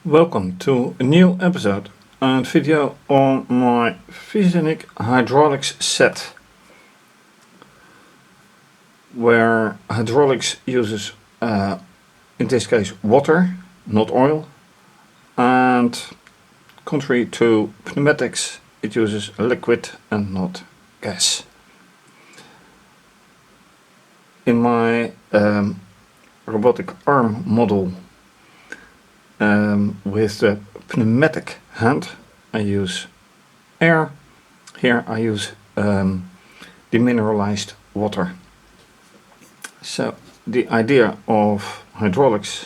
Welcome to a new episode and video on my fischertechnik hydraulics set, where hydraulics uses in this case water, not oil, and contrary to pneumatics it uses liquid and not gas. In my robotic arm model with the pneumatic hand I use air. Here I use demineralized water. So the idea of hydraulics,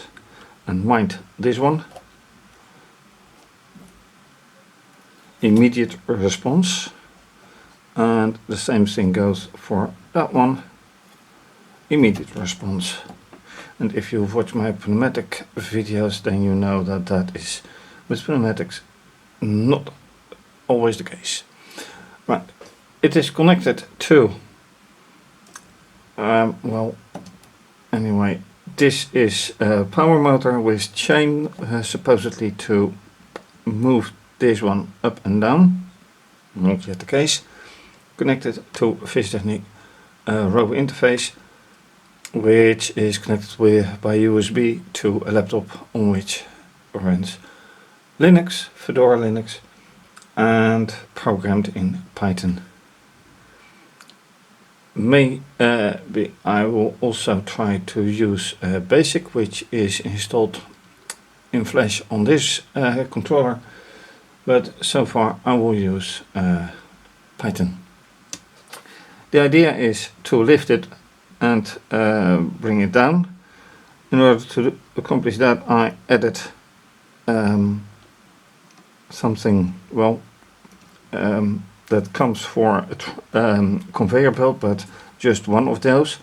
and mind this one, immediate response, and the same thing goes for that one, immediate response. And if you've watched my pneumatic videos, then you know that that is with pneumatics not always the case. Right, it is connected to anyway, this is a power motor with chain supposedly to move this one up and down. Not yet the case. Connected to fischertechnik robot interface, which is connected by USB to a laptop on which runs Linux, Fedora Linux, and programmed in Python. I will also try to use BASIC, which is installed in Flash on this controller, but so far I will use Python. The idea is to lift it and bring it down. In order to accomplish that, I added something that comes for a conveyor belt, but just one of those.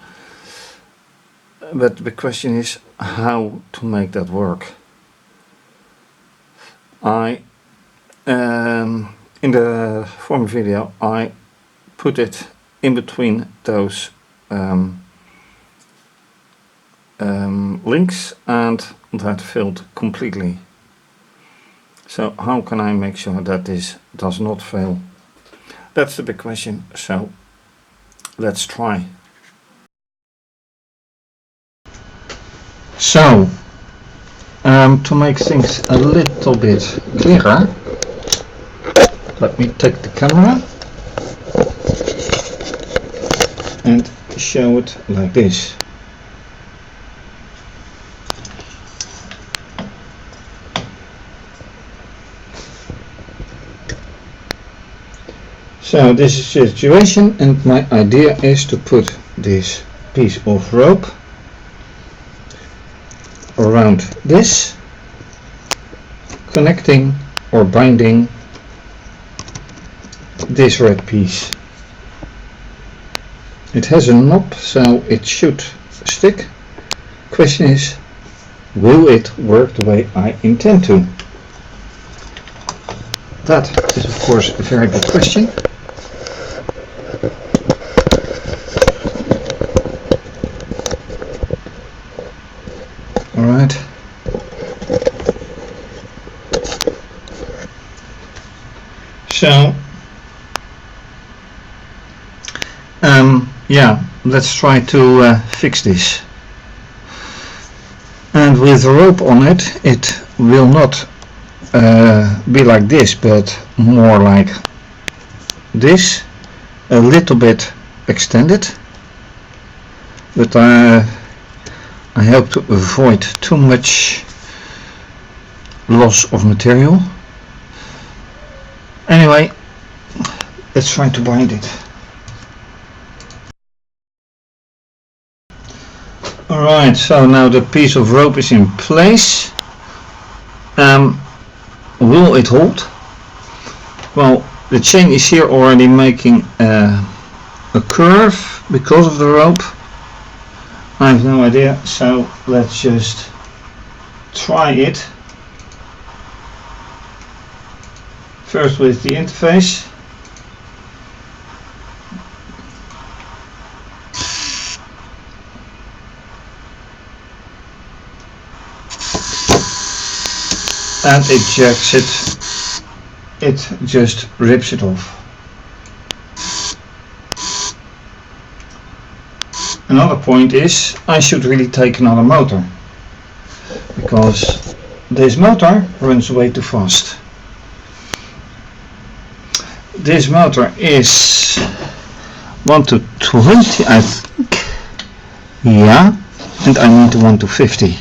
But the question is how to make that work. In the former video I put it in between those links, and that failed completely. So how can I make sure that this does not fail? That's the big question, so let's try. So to make things a little bit clearer, let me take the camera and show it like this. So this is the situation, and my idea is to put this piece of rope around this, connecting or binding this red piece. It has a knob, so it should stick. Question is, will it work the way I intend to? That is of course a very good question. Alright. So yeah, let's try to fix this. And with the rope on it, it will not be like this, but more like this, a little bit extended, but I hope to avoid too much loss of material. Anyway, let's try to bind it. Alright, so now the piece of rope is in place. Will it hold? Well, the chain is here already making a curve because of the rope. I have no idea, so let's just try it. First with the interface. and ejects it, it just rips it off. Another point is I should really take another motor, because this motor runs way too fast. This motor is 1 to 20, I think. Yeah, and I need the 1 to 50,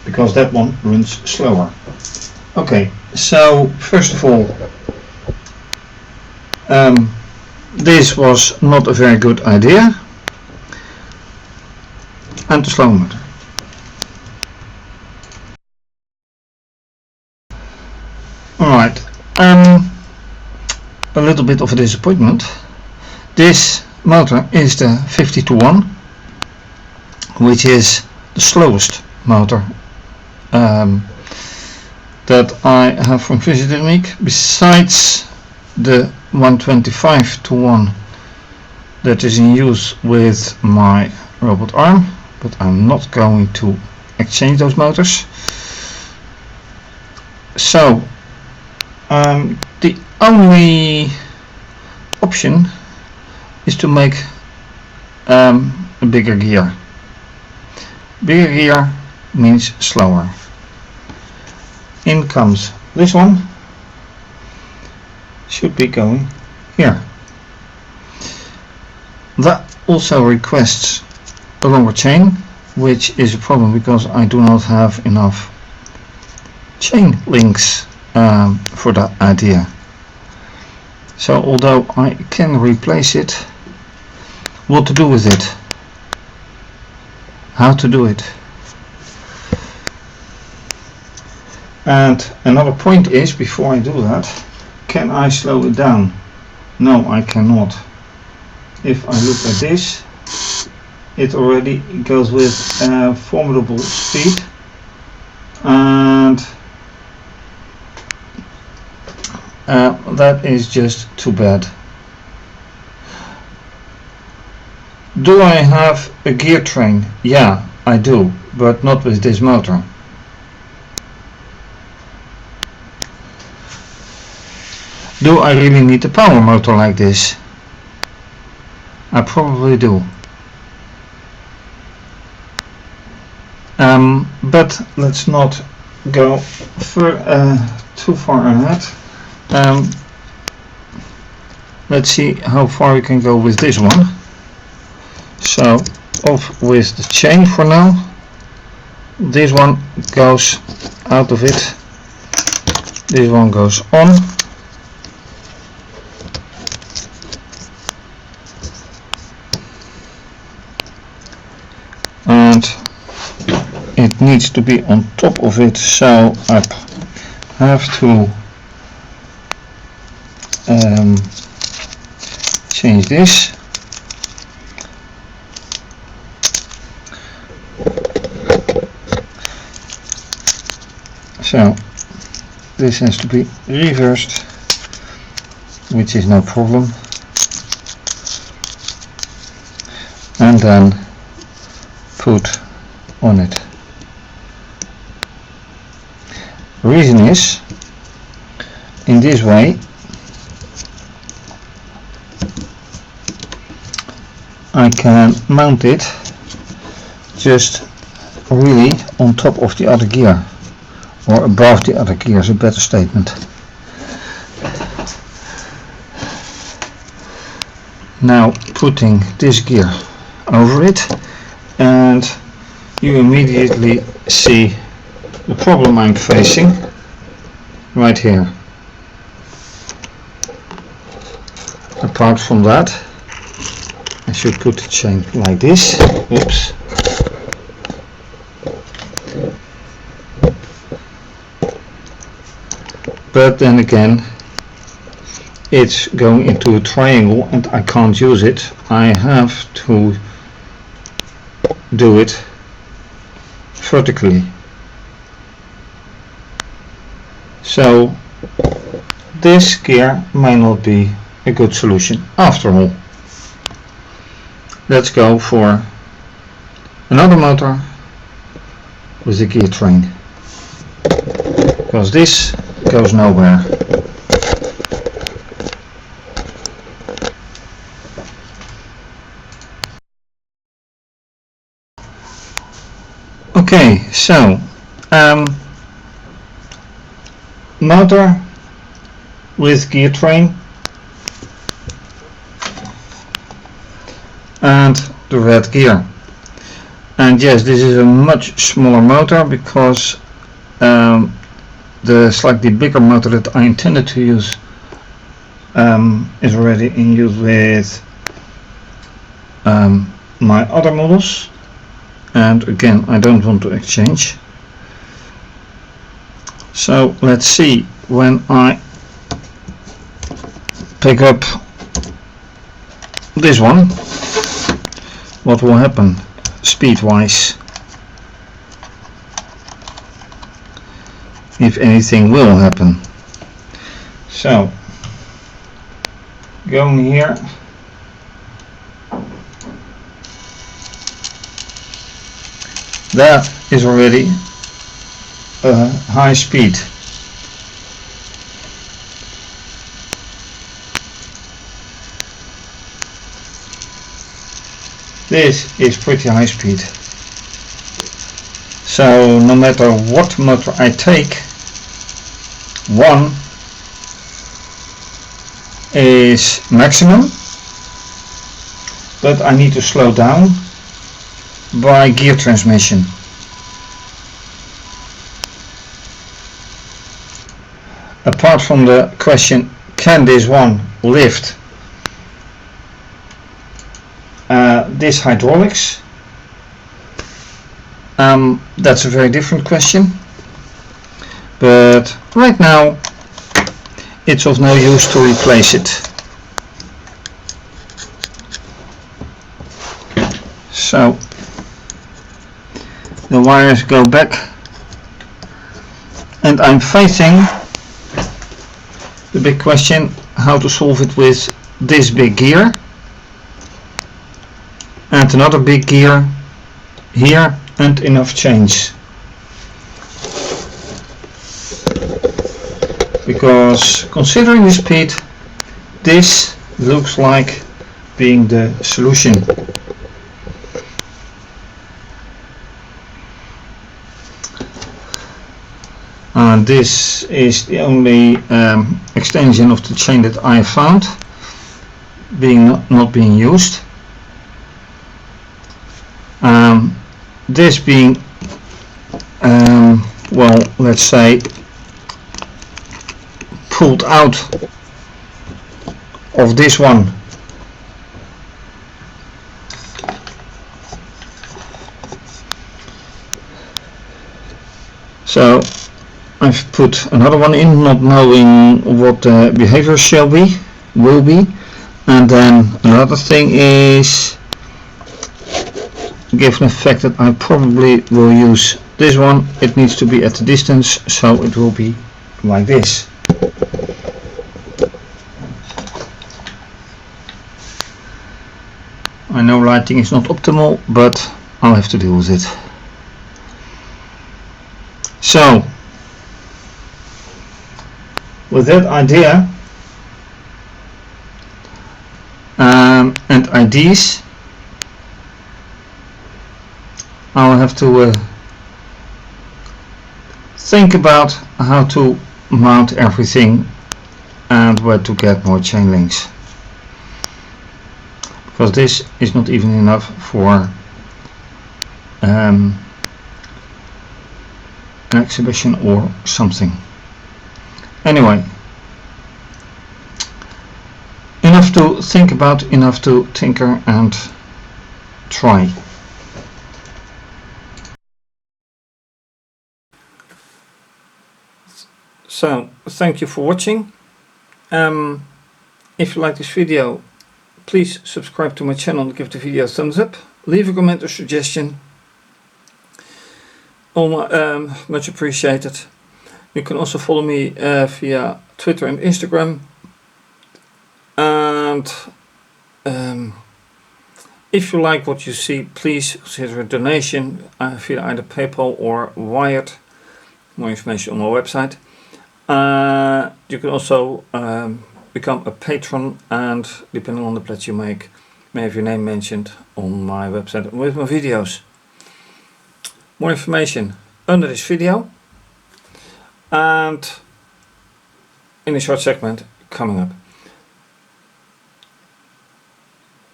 because that one runs slower. Okay, so first of all, this was not a very good idea. And the slow motor. Alright, a little bit of a disappointment. This motor is the 50-1, which is the slowest motor that I have from Fischertechnik, besides the 125-1 that is in use with my robot arm. But I'm not going to exchange those motors. So the only option is to make a bigger gear. Bigger gear means slower. In comes this one, should be going here. That also requests a longer chain, which is a problem because I do not have enough chain links for that idea. So although I can replace it, what to do with it? How to do it? And another point is, before I do that, can I slow it down? No, I cannot. If I look at this, it already goes with formidable speed, and that is just too bad. Do I have a gear train? Yeah, I do, but not with this motor. Do I really need a power motor like this? I probably do. But let's not go too far ahead. Let's see how far we can go with this one. So off with the chain for now. This one goes out of it. This one goes on. And it needs to be on top of it, so I have to change this. So this has to be reversed, which is no problem, and then put on it. Reason is, in this way I can mount it just really on top of the other gear, or above the other gear is a better statement. Now putting this gear over it, and you immediately see the problem I'm facing right here. Apart from that, I should put the chain like this. Oops. But then again, it's going into a triangle and I can't use it. I have to do it vertically. So this gear may not be a good solution after all. Let's go for another motor with a gear train. because this goes nowhere. Okay, so motor with gear train and the red gear. And yes, this is a much smaller motor because the slightly bigger motor that I intended to use is already in use with my other models, and again I don't want to exchange. So let's see, when I pick up this one, what will happen speed wise, if anything will happen. So going here, that is already a high speed. This is pretty high speed. So no matter what motor I take, one is maximum, but I need to slow down by gear transmission. Apart from the question, can this one lift this hydraulics? That's a very different question, but right now it's of no use to replace it. So the wires go back, and I'm facing the big question how to solve it with this big gear and another big gear here and enough chains, because considering the speed, this looks like being the solution. And this is the only extension of the chain that I found being not being used. This being well, let's say pulled out of this one. So I've put another one in, not knowing what the behavior will be. And then another thing is, given the fact that I probably will use this one, it needs to be at the distance, so it will be like this. I know lighting is not optimal, but I'll have to deal with it. So with that idea and ideas, I'll have to think about how to mount everything and where to get more chain links, because this is not even enough for an exhibition or something. Anyway, enough to think about, enough to tinker and try. So thank you for watching. If you like this video, please subscribe to my channel and give the video a thumbs up. Leave a comment or suggestion. Much appreciated. You can also follow me via Twitter and Instagram. And if you like what you see, please consider a donation via either PayPal or Wired. more information on our website. You can also become a patron, and depending on the pledge you make, may have your name mentioned on my website with my videos. More information under this video and in a short segment coming up.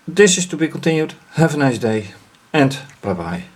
This is to be continued. Have a nice day and bye bye.